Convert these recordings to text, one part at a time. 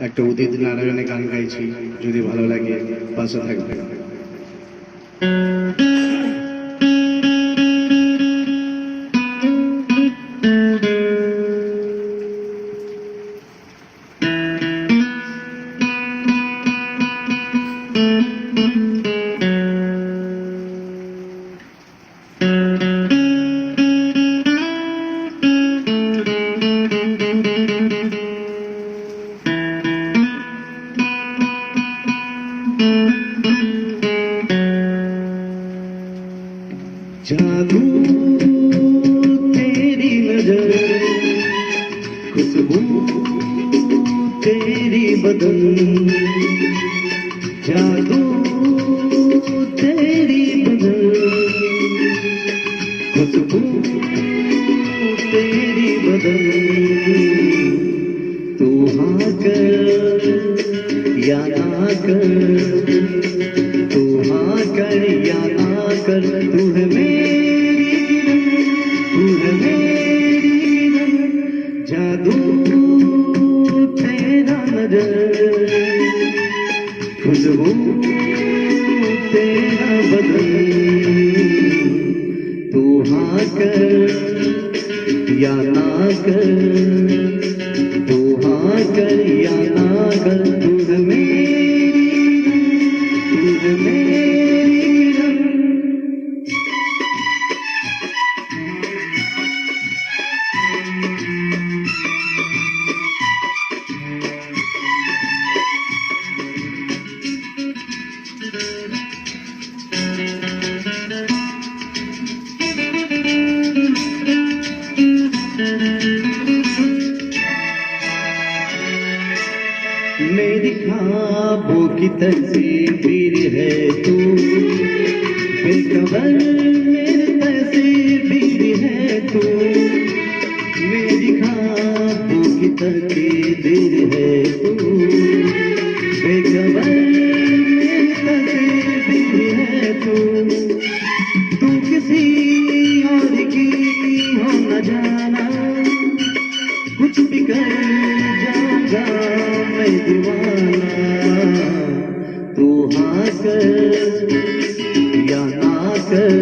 একটা উদিত নারায়ণের গান গাইছি, যদি ভালো লাগে পাশে থাকবে। जादू तेरी नजर, खुशबू तेरी बदन, जादू तेरी बदन, खुशबू तेरी बदन। तू हाँ कर या ना कर, तू हाँ कर या ना कर, तू है जादू तेरा नजर, खुशबू तेरा बदन। तू हाँ कर या ना कर, तू हाँ कर या ना कर, तू है मेरी मेरी ख्वाबों की तस्वीर है तू, बेखबर मेरी तस्वीर है तू, मेरी ख्वाबों की तस्वीर है तू, बेखबर मेरी तस्वीर है तू। तू किसी और की हो न जाना, कुछ भी कर जाऊंगा मैं दीवाना। तू हाँ कर या ना कर,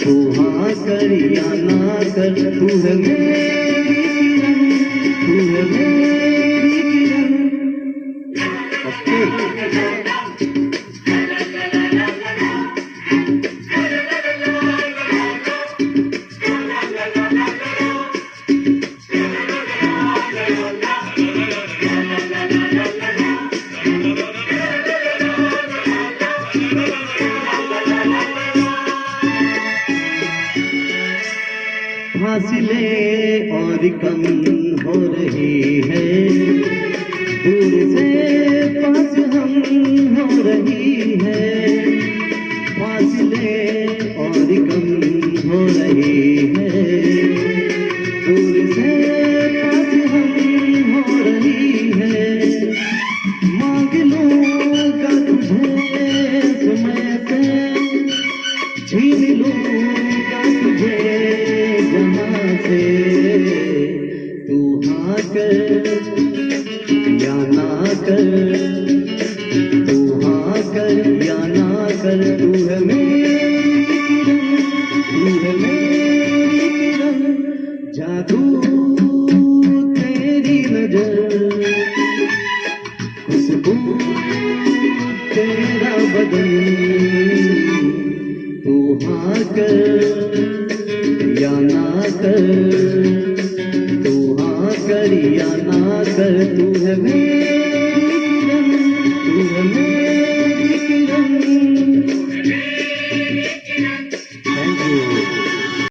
तू हाँ कर या ना कर, तू है मेरी किरण, तू है मेरी किरण। फासले और कम हो रही है, दूर से पास हम हो रही है। फासले और कम हो रही है, दूर से पास हम हो रही है। मांग लूंगा तुझे समय से, छीन लूंगा तुझे जहां से। तू हाँ कर या ना कर, तू हाँ कर या ना कर, तू है मेरी किरण, तू है मेरी किरण। जादू तेरी नजर, खुशबू तेरा बदन। तू हाँ कर या ना कर, तू हाँ कर या ना कर, तू